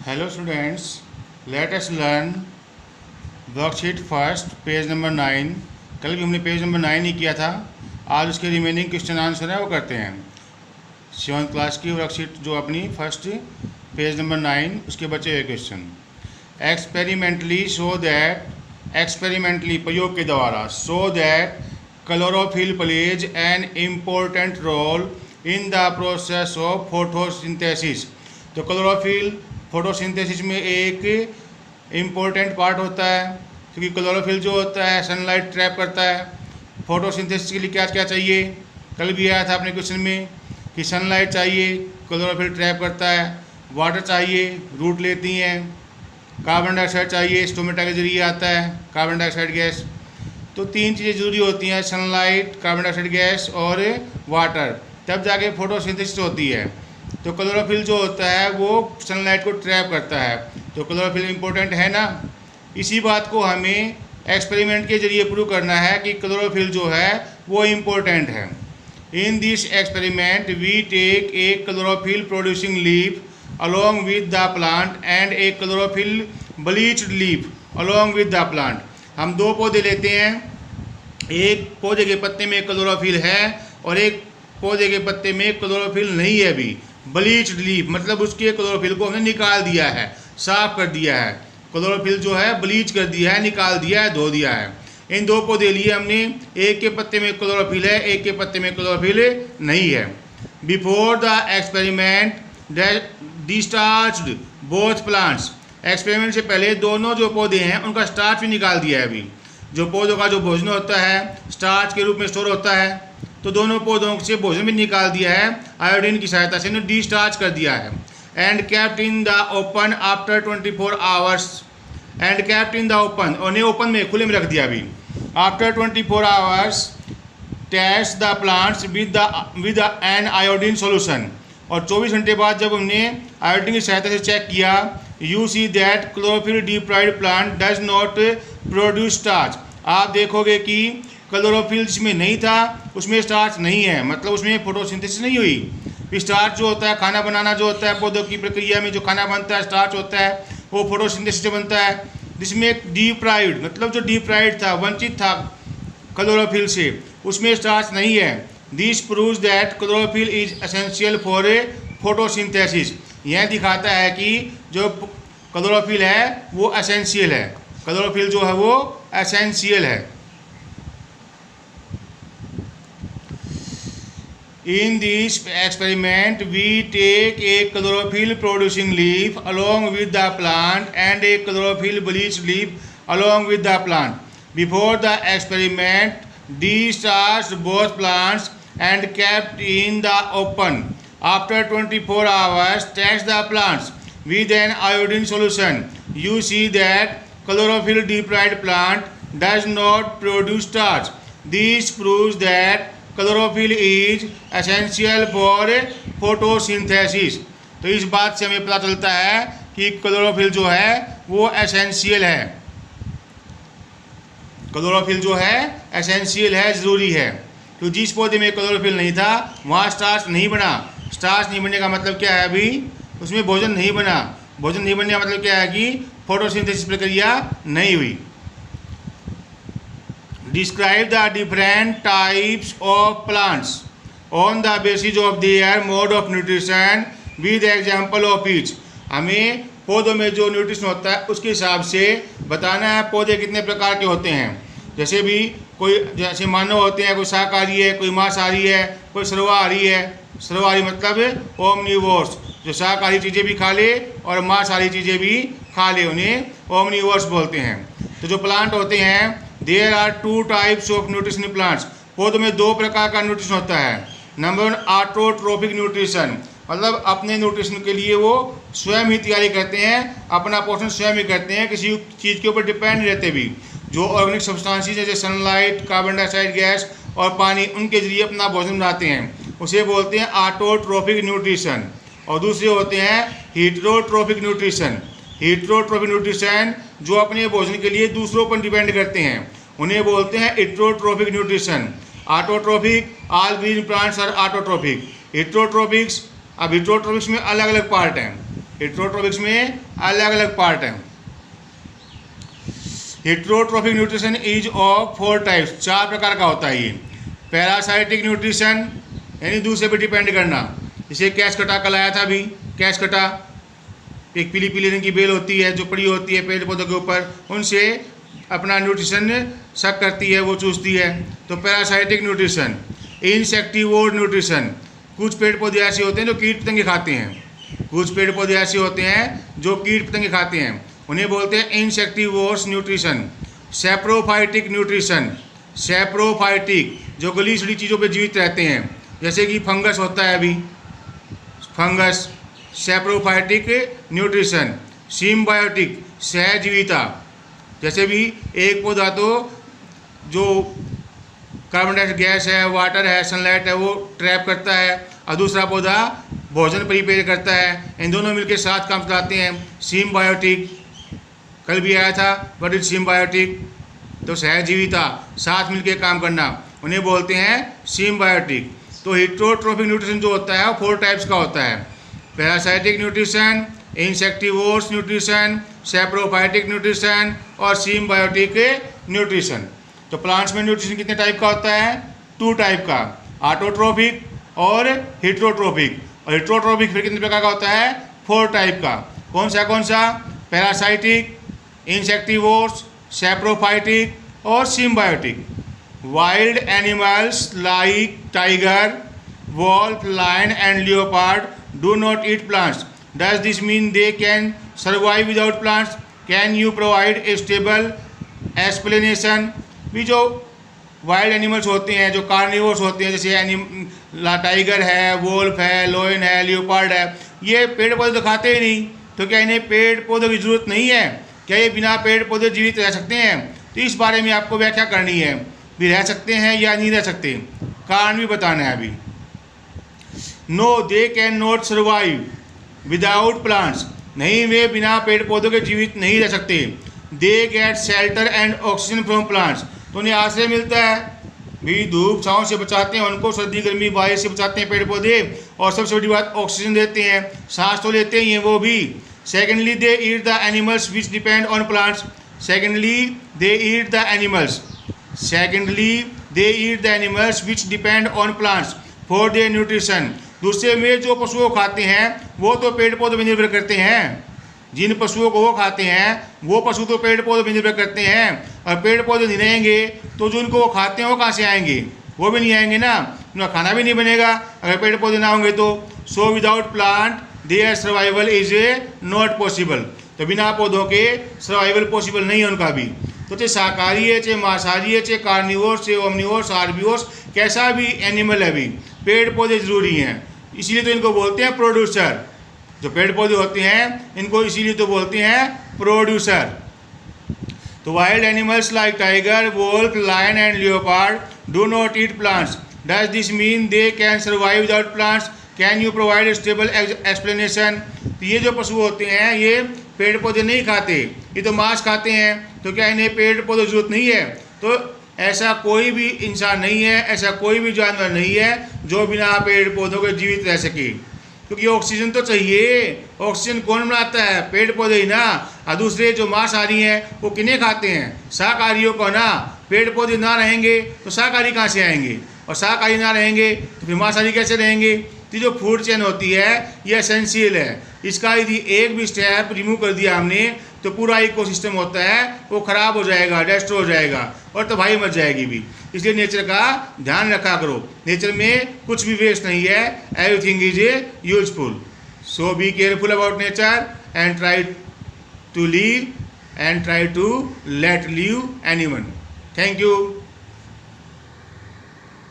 Hello students, let us learn worksheet first page number 9। कल भी हमने पेज नंबर 9 ही किया था। आज उसके रिमेनिंग क्वेश्चन आंसर है वो करते हैं। 7th क्लास की वर्कशीट जो अपनी फर्स्ट पेज नंबर 9 उसके बचे हुए क्वेश्चन। एक्सपेरिमेंटली प्रयोग के द्वारा so that chlorophyll plays an important role in the process of photosynthesis. तो क्लोरोफिल फोटोसिंथेसिस में एक इम्पोर्टेंट पार्ट होता है, क्योंकि क्लोरोफिल जो होता है सनलाइट ट्रैप करता है। फोटोसिंथेसिस के लिए क्या क्या चाहिए, कल भी आया था अपने क्वेश्चन में कि सनलाइट चाहिए, क्लोरोफिल ट्रैप करता है, वाटर चाहिए, रूट लेती हैं, कार्बन डाइऑक्साइड चाहिए, स्टोमेटा के जरिए आता है कार्बन डाइऑक्साइड गैस। तो 3 चीज़ें ज़रूरी होती हैं, सनलाइट, कार्बन डाइऑक्साइड गैस और वाटर, तब जाके फोटोसिंथेसिस होती है। तो क्लोरोफिल जो होता है वो सनलाइट को ट्रैप करता है, तो क्लोरोफिल इम्पोर्टेंट है ना। इसी बात को हमें एक्सपेरिमेंट के जरिए प्रूव करना है कि क्लोरोफिल जो है वो इम्पोर्टेंट है। In this experiment we take a chlorophyll producing leaf along with the plant and a chlorophyll bleached leaf along with the plant. हम 2 पौधे लेते हैं, एक पौधे के पत्ते में क्लोरोफिल है और एक पौधे के पत्ते में क्लोरोफिल नहीं है अभी। ब्लीच्ड लीफ मतलब उसके क्लोरोफिल को हमने निकाल दिया है, साफ कर दिया है, क्लोरोफिल जो है ब्लीच कर दिया है, निकाल दिया है, धो दिया है। इन 2 पौधे लिए हमने, एक के पत्ते में क्लोरोफिल है, एक के पत्ते में क्लोरोफिल नहीं है। Before the experiment destarched both plants. Experiment से पहले दोनों जो पौधे हैं उनका स्टार्च भी निकाल दिया है। अभी जो पौधों का जो भोजन होता है स्टार्च के रूप में स्टोर होता है, तो दोनों पौधों से भोजन भी निकाल दिया है, आयोडीन की सहायता से डिस्टार्च कर दिया है। And kept in the open after 24 hours. And kept in the open, उन्हें ओपन में खुले में रख दिया अभी। After 24 hours test the plants with an iodine solution. और 24 घंटे बाद जब हमने आयोडीन की सहायता से चेक किया, you see that chlorophyll deprived plant does not produce starch. आप देखोगे कि क्लोरोफिल जिसमें नहीं था उसमें स्टार्च नहीं है, मतलब उसमें फोटोसिंथेसिस नहीं हुई। स्टार्च जो होता है, खाना बनाना जो होता है, पौधों की प्रक्रिया में जो खाना बनता है स्टार्च होता है, वो फोटोसिंथेसिस से बनता है। जिसमें डिप्राइव्ड मतलब जो डिप्राइव्ड था, वंचित था क्लोरोफिल से, उसमें स्टार्च नहीं है। This proves that chlorophyll is essential for a photosynthesis. यह दिखाता है कि जो क्लोरोफिल है वो एसेंशियल है, क्लोरोफिल जो है वो एसेंशियल है। In this experiment, we take a chlorophyll producing leaf along with the plant and a chlorophyll bleached leaf along with the plant. Before the experiment, discharged both plants and kept in the open. After 24 hours, test the plants with an iodine solution. You see that chlorophyll deprived plant does not produce starch. This proves that chlorophyll is essential for photosynthesis. तो इस बात से हमें पता चलता है कि chlorophyll जो है वो एसेंशियल है, क्लोरोफिल जो है एसेंशियल है, ज़रूरी है। तो जिस पौधे में क्लोरोफिल नहीं था वहाँ स्टार्च नहीं बना। स्टार्च नहीं बनने का मतलब क्या है, अभी उसमें भोजन नहीं बना। भोजन नहीं बनने का मतलब क्या है कि फोटोसिंथेसिस प्रक्रिया नहीं हुई। Describe the different types of plants on the basis of their mode of nutrition with example of each. हमें पौधों में जो न्यूट्रिशन होता है उसके हिसाब से बताना है पौधे कितने प्रकार के होते हैं। जैसे भी कोई, जैसे मानव होते हैं, कोई शाकाहारी है, कोई मांसाहारी है, कोई सर्वाहारी है। सर्वाहारी मतलब ओमनिवोर्स, जो शाकाहारी चीज़ें भी खा ले और मांसाहारी चीज़ें भी खा ले, उन्हें ओमनिवोर्स बोलते हैं। तो जो प्लांट होते हैं, there are 2 types of nutrition in plants. पौधों में 2 प्रकार का न्यूट्रिशन होता है। नंबर 1 ऑटोट्रोपिक न्यूट्रिशन, मतलब अपने न्यूट्रिशन के लिए वो स्वयं ही तैयारी करते हैं, अपना पोषण स्वयं ही करते हैं, किसी चीज़ के ऊपर डिपेंड नहीं रहते भी। जो ऑर्गेनिक सब्सटेंसेस जैसे सनलाइट, कार्बन डाइऑक्साइड गैस और पानी, उनके जरिए अपना भोजन बनाते हैं, उसे बोलते हैं ऑटोट्रोपिक न्यूट्रिशन। और दूसरे होते हैं हीटरोट्रोपिक न्यूट्रिशन। हीटरोट्रोपिक न्यूट्रिशन जो अपने भोजन के लिए दूसरों पर डिपेंड करते हैं, उन्हें बोलते हैं heterotrophic nutrition. Autotrophic, all green plants are autotrophic. Heterotrophics, अब हेटरोट्रोपिक्स में अलग अलग पार्ट हैं। हेट्रोट्रोफिक्स में अलग अलग पार्ट हैं। Heterotrophic nutrition is of 4 types, 4 प्रकार का होता है ये। पैरासाइटिक न्यूट्रिशन यानी दूसरे पे डिपेंड करना, जैसे कैशकटा कल आया था अभी, कैशकटा एक पीली पीली रंग की बेल होती है जो पड़ी होती है पेड़ पौधों के ऊपर, उनसे अपना न्यूट्रिशन सक करती है, वो चूसती है। तो पैरासाइटिक न्यूट्रिशन। इंसेक्टिवोर न्यूट्रिशन, कुछ पेड़ पौधे ऐसे होते हैं जो कीट पतंगे खाते हैं, कुछ पेड़ पौधे ऐसे होते हैं जो कीट पतंगे खाते हैं, उन्हें बोलते हैं इंसेक्टिवोर्स न्यूट्रिशन। सैप्रोफाइटिक न्यूट्रिशन, सैप्रोफाइटिक जो गली सड़ी चीज़ों पे जीवित रहते हैं, जैसे कि फंगस होता है अभी, फंगस, सैप्रोफाइटिक न्यूट्रिशन। सिम्बायोटिक, सहजीविता, जैसे भी एक पौधा तो जो कार्बन डाइऑक्साइड गैस है, वाटर है, सनलाइट है, वो ट्रैप करता है, और दूसरा पौधा भोजन प्रिपेयर करता है, इन दोनों मिलकर साथ काम चलाते हैं। सिम्बायोटिक कल भी आया था, व्हाट इज सिम्बायोटिक, तो सहजीविता, साथ मिलकर काम करना, उन्हें बोलते हैं सिम्बायोटिक। तो हेट्रोट्रोफिक न्यूट्रिशन जो होता है वो 4 टाइप्स का होता है। Parasitic nutrition, insectivores nutrition, saprophytic nutrition और सिम्बायोटिक न्यूट्रिशन। तो प्लांट्स में न्यूट्रिशन कितने टाइप का होता है? 2 टाइप का, ऑटोट्रोफिक और हेट्रोट्रोफिक। और हेट्रोट्रोफिक फिर कितने प्रकार का होता है? 4 टाइप का। कौन सा? पैरासाइटिक, इंसेक्टिवोर्स, सैप्रोफाइटिक और symbiotic. Wild animals like tiger, wolf, lion and leopard do not eat plants. Does this mean they can survive without plants? Can you provide a stable explanation? भी जो wild animals होते हैं, जो carnivores होते हैं, जैसे tiger है, Wolff है, लोयन है, लियोपार्ड है, ये पेड़ पौधे तो खाते ही नहीं, तो क्या इन्हें पेड़ पौधों की ज़रूरत नहीं है? क्या ये बिना पेड़ पौधे जीवित रह सकते हैं? तो इस बारे में आपको व्याख्या करनी है, भी रह सकते हैं या नहीं रह सकते, कारण भी बताना है अभी। No they can not survive without plants, नहीं वे बिना पेड़ पौधों के जीवित नहीं रह सकते। They get shelter and oxygen from plants, तो उन्हें आश्रय मिलता है, भी धूप छाँव से बचाते हैं उनको, सर्दी गर्मी बारिश से बचाते हैं पेड़ पौधे, और सबसे बड़ी बात ऑक्सीजन देते हैं, सांस तो लेते ही हैं वो भी। Secondly they eat the animals which depend on plants, secondly they eat the animals, secondly they eat the animals which depend on plants for their nutrition. दूसरे में जो पशुओं खाते हैं वो तो पेड़ पौधों पर निर्भर करते हैं, जिन पशुओं को वो खाते हैं वो पशु तो पेड़ पौधों पर निर्भर करते हैं, और पेड़ पौधे नहीं रहेंगे तो जो उनको वो खाते हैं वो कहाँ से आएंगे? वो भी नहीं आएंगे ना, उनका खाना भी नहीं बनेगा अगर पेड़ पौधे ना होंगे तो। So without plant their survival is not possible, तो बिना पौधों के सर्वाइवल पॉसिबल नहीं है उनका भी। तो चाहे शाकाहारी है, चाहे मांसाहारी है, चाहे कार्निवोर्स, चाहे ओमनिवोर्स, हार्बिवोर्स, कैसा भी एनिमल है, भी पेड़ पौधे ज़रूरी हैं, इसीलिए तो इनको बोलते हैं प्रोड्यूसर। जो पेड़ पौधे होते हैं इनको इसीलिए तो बोलते हैं प्रोड्यूसर। तो wild animals like tiger, wolf, lion and leopard do not eat plants. Does this mean they can survive without plants? Can you provide a stable explanation? तो ये जो पशु होते हैं ये पेड़ पौधे नहीं खाते, ये तो मांस खाते हैं, तो क्या इन्हें पेड़ पौधे की जरूरत नहीं है? तो ऐसा कोई भी इंसान नहीं है, ऐसा कोई भी जानवर नहीं है जो बिना पेड़ पौधों के जीवित रह सके, क्योंकि ऑक्सीजन तो चाहिए। ऑक्सीजन कौन बनाता है? पेड़ पौधे ही ना। और दूसरे जो मांसाहारी हैं वो किन्हें खाते हैं? शाकाहारियों को ना। पेड़ पौधे ना रहेंगे तो शाकाहारी कहाँ से आएंगे, और शाकाहारी ना रहेंगे तो फिर मांसाहारी कैसे रहेंगे? तो जो फूड चेन होती है ये एसेंशियल है, इसका यदि एक भी स्टेप रिमूव कर दिया हमने तो पूरा इकोसिस्टम होता है वो ख़राब हो जाएगा, डिस्ट्रॉय हो जाएगा, और तबाही मच जाएगी भी। इसलिए नेचर का ध्यान रखा करो, नेचर में कुछ भी वेस्ट नहीं है, everything is useful. So be careful about nature and try to live and try to let live anyone. Thank you.